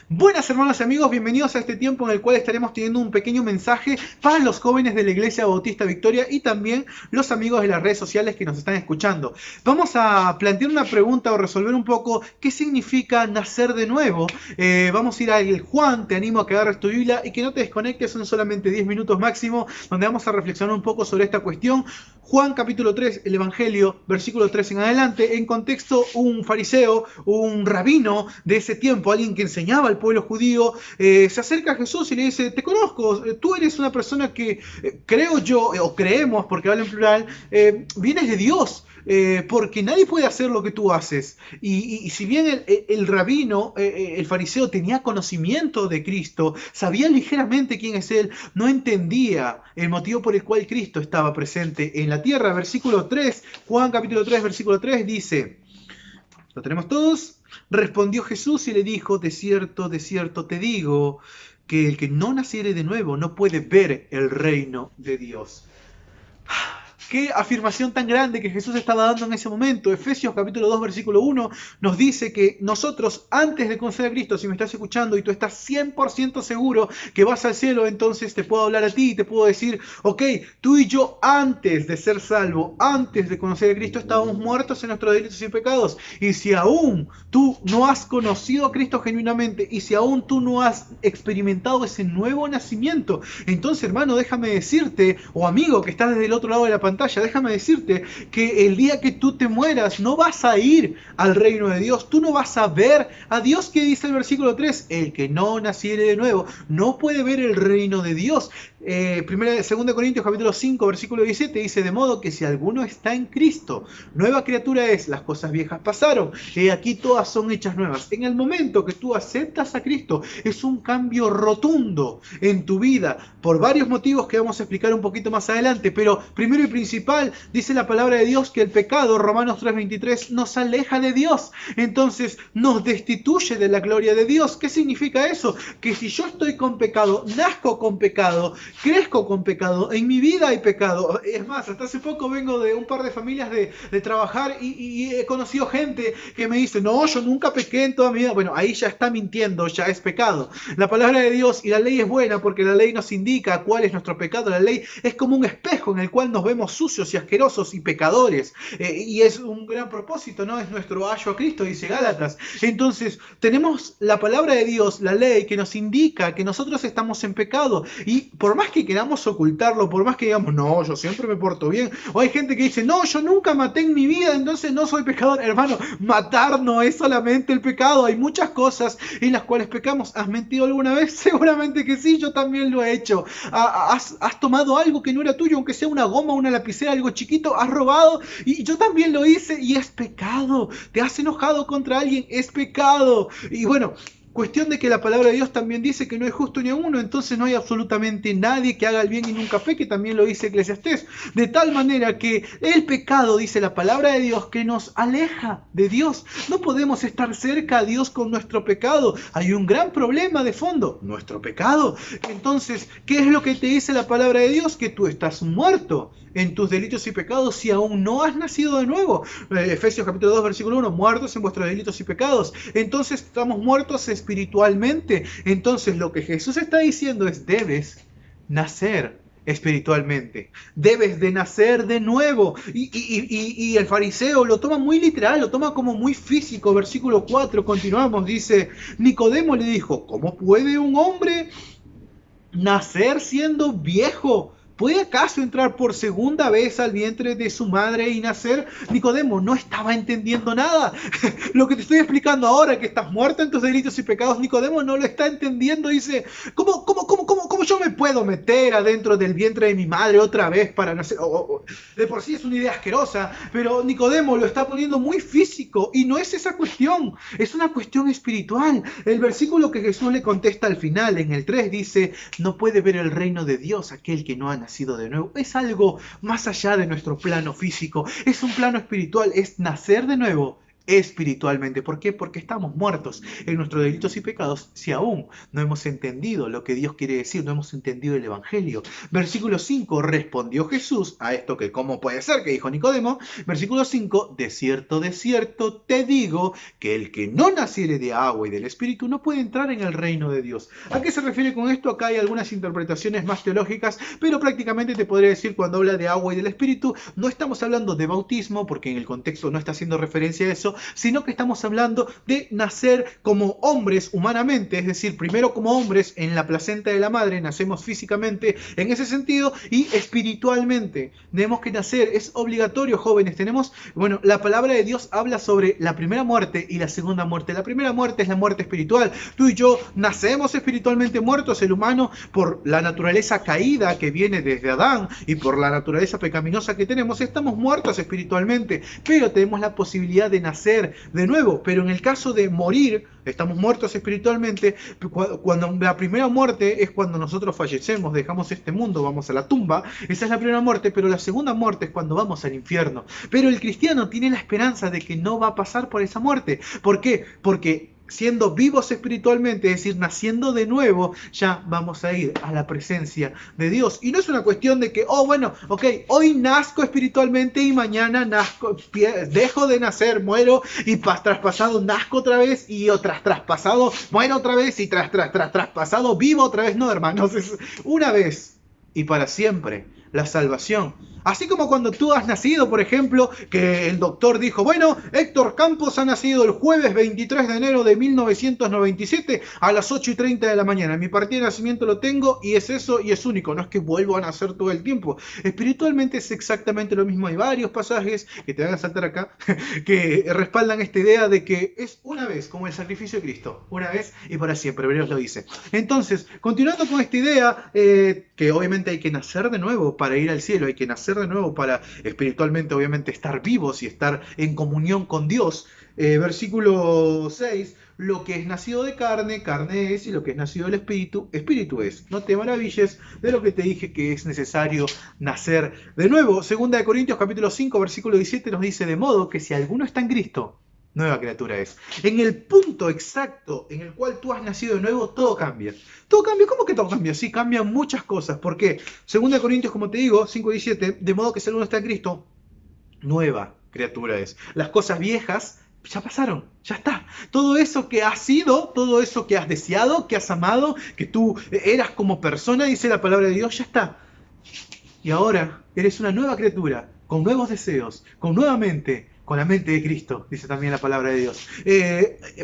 Buenas hermanos y amigos, bienvenidos a este tiempo en el cual estaremos teniendo un pequeño mensaje para los jóvenes de la Iglesia Bautista Victoria y también los amigos de las redes sociales que nos están escuchando. Vamos a plantear una pregunta o resolver un poco qué significa nacer de nuevo. Vamos a ir al Juan, te animo a que agarres tu Biblia y que no te desconectes, son solamente 10 minutos máximo, donde vamos a reflexionar un poco sobre esta cuestión. Juan capítulo 3, el Evangelio, versículo 3 en adelante, en contexto un fariseo, un rabino de ese tiempo, alguien que enseñaba al pueblo judío, se acerca a Jesús y le dice: te conozco, tú eres una persona que creo yo, o creemos, porque habla en plural, vienes de Dios. Porque nadie puede hacer lo que tú haces. Y si bien el rabino, el fariseo, tenía conocimiento de Cristo, sabía ligeramente quién es Él, no entendía el motivo por el cual Cristo estaba presente en la tierra. Versículo 3, Juan capítulo 3, versículo 3 dice, ¿lo tenemos todos? Respondió Jesús y le dijo: de cierto te digo, que el que no naciere de nuevo no puede ver el reino de Dios. Qué afirmación tan grande que Jesús estaba dando en ese momento. Efesios capítulo 2 versículo 1 nos dice que nosotros, antes de conocer a Cristo, si me estás escuchando y tú estás 100% seguro que vas al cielo, entonces te puedo hablar a ti y te puedo decir: ok, tú y yo, antes de ser salvo, antes de conocer a Cristo, estábamos muertos en nuestros delitos y pecados. Y si aún tú no has conocido a Cristo genuinamente, y si aún tú no has experimentado ese nuevo nacimiento, entonces, hermano, déjame decirte, o amigo que estás desde el otro lado de la pantalla, déjame decirte que el día que tú te mueras no vas a ir al reino de Dios, tú no vas a ver a Dios. ¿Qué dice el versículo 3? El que no naciere de nuevo no puede ver el reino de Dios. 2 Corintios capítulo 5 versículo 17 dice: de modo que si alguno está en Cristo, nueva criatura es, las cosas viejas pasaron, y aquí todas son hechas nuevas. En el momento que tú aceptas a Cristo, es un cambio rotundo en tu vida, por varios motivos que vamos a explicar un poquito más adelante, pero primero y principal, dice la palabra de Dios que el pecado, Romanos 3:23, nos aleja de Dios, entonces nos destituye de la gloria de Dios. ¿Qué significa eso? Que si yo estoy con pecado, nazco con pecado, crezco con pecado, en mi vida hay pecado. Es más, hasta hace poco vengo de un par de familias de trabajar y he conocido gente que me dice: no, yo nunca pequé en toda mi vida. Bueno, ahí ya está mintiendo, ya es pecado. La palabra de Dios y la ley es buena porque la ley nos indica cuál es nuestro pecado. La ley es como un espejo en el cual nos vemos sucios y asquerosos y pecadores. Y es un gran propósito, ¿no? Es nuestro ayo a Cristo, dice Gálatas. Entonces, tenemos la palabra de Dios, la ley, que nos indica que nosotros estamos en pecado. Y por más que queramos ocultarlo, por más que digamos: no, yo siempre me porto bien, o hay gente que dice: no, yo nunca maté en mi vida, entonces no soy pecador. Hermano, matar no es solamente el pecado, hay muchas cosas en las cuales pecamos. ¿Has mentido alguna vez? Seguramente que sí, yo también lo he hecho. ¿Has tomado algo que no era tuyo, aunque sea una goma, una lapicera, algo chiquito? ¿Has robado? Y yo también lo hice y es pecado. ¿Te has enojado contra alguien? Es pecado. Y bueno, cuestión de que la palabra de Dios también dice que no hay justo ni a uno, entonces no hay absolutamente nadie que haga el bien y nunca peque, también lo dice Eclesiastés. De tal manera que el pecado, dice la palabra de Dios, que nos aleja de Dios. No podemos estar cerca a Dios con nuestro pecado. Hay un gran problema de fondo: nuestro pecado. Entonces, ¿qué es lo que te dice la palabra de Dios? Que tú estás muerto en tus delitos y pecados si aún no has nacido de nuevo. Efesios capítulo 2 versículo 1: muertos en vuestros delitos y pecados. Entonces estamos muertos espiritualmente. Entonces lo que Jesús está diciendo es: debes nacer espiritualmente, debes de nacer de nuevo. Y el fariseo lo toma muy literal, lo toma como muy físico. Versículo 4, continuamos, dice: Nicodemo le dijo: ¿cómo puede un hombre nacer siendo viejo? ¿Puede acaso entrar por segunda vez al vientre de su madre y nacer? Nicodemo no estaba entendiendo nada. Lo que te estoy explicando ahora, que estás muerto en tus delitos y pecados, Nicodemo no lo está entendiendo. Dice: ¿Cómo yo me puedo meter adentro del vientre de mi madre otra vez para nacer? De por sí es una idea asquerosa, pero Nicodemo lo está poniendo muy físico y no es esa cuestión, es una cuestión espiritual. El versículo que Jesús le contesta al final, en el 3, dice: no puede ver el reino de Dios aquel que no ha nacido de nuevo. Es algo más allá de nuestro plano físico, es un plano espiritual, es nacer de nuevo espiritualmente. ¿Por qué? Porque estamos muertos en nuestros delitos y pecados si aún no hemos entendido lo que Dios quiere decir, no hemos entendido el Evangelio. Versículo 5, respondió Jesús a esto que cómo puede ser, que dijo Nicodemo. Versículo 5, de cierto te digo que el que no naciere de agua y del Espíritu no puede entrar en el reino de Dios. ¿A qué se refiere con esto? Acá hay algunas interpretaciones más teológicas, pero prácticamente te podría decir cuando habla de agua y del Espíritu, no estamos hablando de bautismo, porque en el contexto no está haciendo referencia a eso, sino que estamos hablando de nacer como hombres humanamente, es decir, primero como hombres en la placenta de la madre, nacemos físicamente en ese sentido y espiritualmente. Tenemos que nacer, es obligatorio, jóvenes. Bueno, la palabra de Dios habla sobre la primera muerte y la segunda muerte. La primera muerte es la muerte espiritual. Tú y yo nacemos espiritualmente muertos, el humano, por la naturaleza caída que viene desde Adán y por la naturaleza pecaminosa que tenemos, estamos muertos espiritualmente, pero tenemos la posibilidad de nacer de nuevo. Pero en el caso de morir, estamos muertos espiritualmente. Cuando la primera muerte es cuando nosotros fallecemos, dejamos este mundo, vamos a la tumba, esa es la primera muerte, pero la segunda muerte es cuando vamos al infierno. Pero el cristiano tiene la esperanza de que no va a pasar por esa muerte. ¿Por qué? Porque siendo vivos espiritualmente, es decir, naciendo de nuevo, ya vamos a ir a la presencia de Dios. Y no es una cuestión de que, hoy nazco espiritualmente y mañana dejo de nacer, muero y traspasado nazco otra vez y traspasado muero otra vez y traspasado vivo otra vez. No, hermanos, es una vez y para siempre la salvación. Así como cuando tú has nacido, por ejemplo, que el doctor dijo, bueno, Héctor Campos ha nacido el jueves 23 de enero de 1997 a las 8:30 de la mañana. Mi partida de nacimiento lo tengo y es eso y es único. No es que vuelvo a nacer todo el tiempo. Espiritualmente es exactamente lo mismo. Hay varios pasajes que te van a saltar acá que respaldan esta idea de que es una vez, como el sacrificio de Cristo. Una vez y para siempre. Hebreos lo dice. Entonces, continuando con esta idea, que obviamente hay que nacer de nuevo para ir al cielo. Hay que nacer de nuevo para espiritualmente obviamente estar vivos y estar en comunión con Dios. Versículo 6, lo que es nacido de carne, carne es, y lo que es nacido del espíritu, espíritu es. No te maravilles de lo que te dije que es necesario nacer de nuevo. Segunda de Corintios capítulo 5 versículo 17 nos dice, de modo que si alguno está en Cristo, nueva criatura es. En el punto exacto en el cual tú has nacido de nuevo, todo cambia. Todo cambia. ¿Cómo que todo cambia? Sí, cambian muchas cosas. ¿Por qué? Segunda de Corintios, como te digo, 5:17, de modo que si alguno está en Cristo, nueva criatura es. Las cosas viejas ya pasaron, ya está. Todo eso que has sido, todo eso que has deseado, que has amado, que tú eras como persona, dice la palabra de Dios, ya está. Y ahora eres una nueva criatura, con nuevos deseos, con nueva mente, con la mente de Cristo, dice también la palabra de Dios.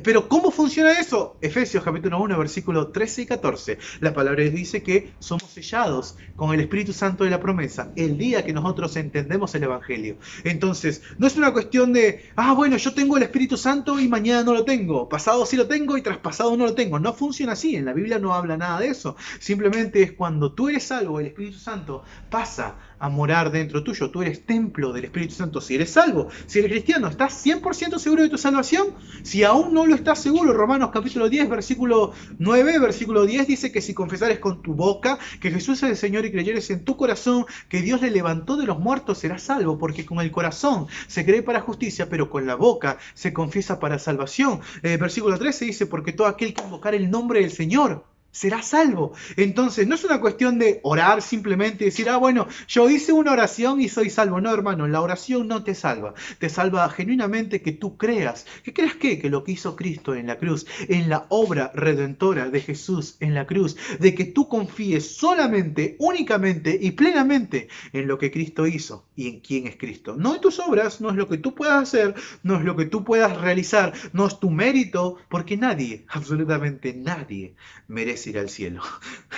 Pero ¿cómo funciona eso? Efesios capítulo 1, versículo 13 y 14. La palabra de Dios dice que somos sellados con el Espíritu Santo de la promesa el día que nosotros entendemos el Evangelio. Entonces, no es una cuestión de, bueno, yo tengo el Espíritu Santo y mañana no lo tengo. Pasado sí lo tengo y traspasado no lo tengo. No funciona así. En la Biblia no habla nada de eso. Simplemente es cuando tú eres salvo, el Espíritu Santo pasa a morar dentro tuyo. Tú eres templo del Espíritu Santo. Si eres salvo, si eres cristiano, ¿estás 100% seguro de tu salvación? Si aún no lo estás seguro, Romanos capítulo 10, versículo 9, versículo 10 dice que si confesares con tu boca que Jesús es el Señor y creyeres en tu corazón que Dios le levantó de los muertos, serás salvo, porque con el corazón se cree para justicia, pero con la boca se confiesa para salvación. Versículo 13 dice, porque todo aquel que invocar el nombre del Señor será salvo. Entonces, no es una cuestión de orar simplemente y decir, bueno, yo hice una oración y soy salvo. No, hermano, la oración no te salva. Te salva genuinamente que tú creas. ¿Que creas qué? Que lo que hizo Cristo en la cruz, en la obra redentora de Jesús en la cruz, de que tú confíes solamente, únicamente y plenamente en lo que Cristo hizo y en quién es Cristo. No en tus obras, no es lo que tú puedas hacer, no es lo que tú puedas realizar, no es tu mérito, porque nadie, absolutamente nadie, merece ir al cielo.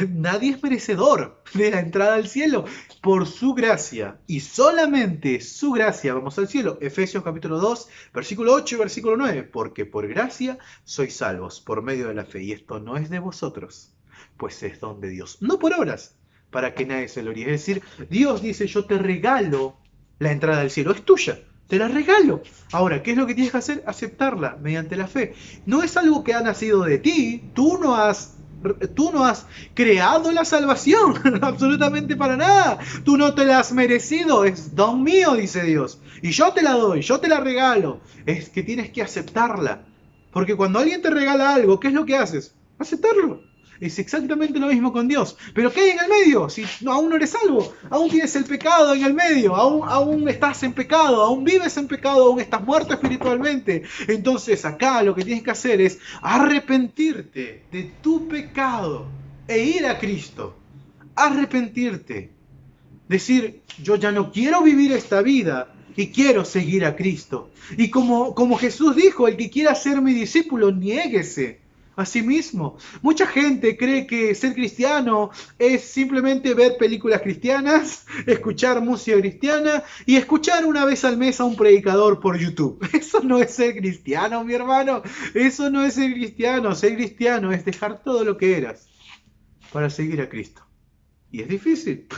Nadie es merecedor de la entrada al cielo. Por su gracia y solamente su gracia vamos al cielo. Efesios capítulo 2, versículo 8 y versículo 9. Porque por gracia sois salvos por medio de la fe. Y esto no es de vosotros, pues es don de Dios. No por obras, para que nadie se gloríe. Es decir, Dios dice, yo te regalo la entrada al cielo. Es tuya. Te la regalo. Ahora, ¿qué es lo que tienes que hacer? Aceptarla mediante la fe. No es algo que ha nacido de ti. Tú no has Tú no has creado la salvación, absolutamente para nada. Tú no te la has merecido, es don mío, dice Dios. Y yo te la doy, yo te la regalo. Es que tienes que aceptarla. Porque cuando alguien te regala algo, ¿qué es lo que haces? Aceptarlo. Es exactamente lo mismo con Dios. Pero ¿qué hay en el medio? Si aún no eres salvo, aún tienes el pecado en el medio, aún estás en pecado, aún vives en pecado, aún estás muerto espiritualmente. Entonces acá lo que tienes que hacer es arrepentirte de tu pecado e ir a Cristo. Arrepentirte. Decir, yo ya no quiero vivir esta vida y quiero seguir a Cristo. Y como Jesús dijo, el que quiera ser mi discípulo, niéguese a sí mismo. Mucha gente cree que ser cristiano es simplemente ver películas cristianas, escuchar música cristiana y escuchar una vez al mes a un predicador por YouTube. Eso no es ser cristiano, mi hermano. Eso no es ser cristiano. Ser cristiano es dejar todo lo que eras para seguir a Cristo. Y es difícil.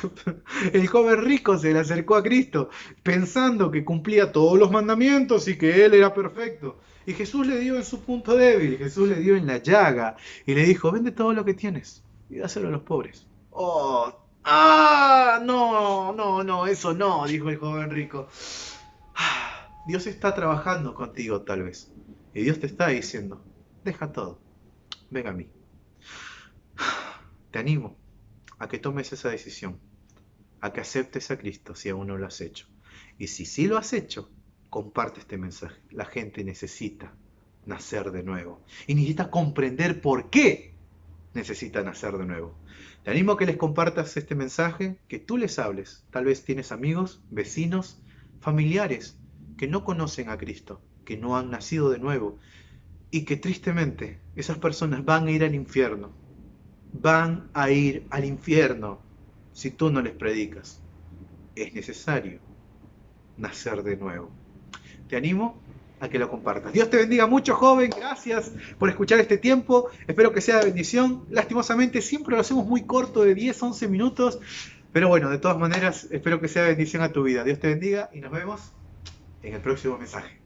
El joven rico se le acercó a Cristo pensando que cumplía todos los mandamientos y que él era perfecto. Y Jesús le dio en su punto débil, Jesús le dio en la llaga y le dijo, vende todo lo que tienes y dáselo a los pobres. No, eso no, dijo el joven rico. Dios está trabajando contigo tal vez. Y Dios te está diciendo, deja todo, ven a mí. Te animo a que tomes esa decisión, a que aceptes a Cristo si aún no lo has hecho. Y si sí lo has hecho, comparte este mensaje. La gente necesita nacer de nuevo y necesita comprender por qué necesita nacer de nuevo. Te animo a que les compartas este mensaje, que tú les hables. Tal vez tienes amigos, vecinos, familiares que no conocen a Cristo, que no han nacido de nuevo y que tristemente esas personas van a ir al infierno. Van a ir al infierno si tú no les predicas. Es necesario nacer de nuevo. Te animo a que lo compartas. Dios te bendiga mucho, joven. Gracias por escuchar este tiempo. Espero que sea de bendición. Lastimosamente siempre lo hacemos muy corto, de 10, 11 minutos. Pero bueno, de todas maneras, espero que sea de bendición a tu vida. Dios te bendiga y nos vemos en el próximo mensaje.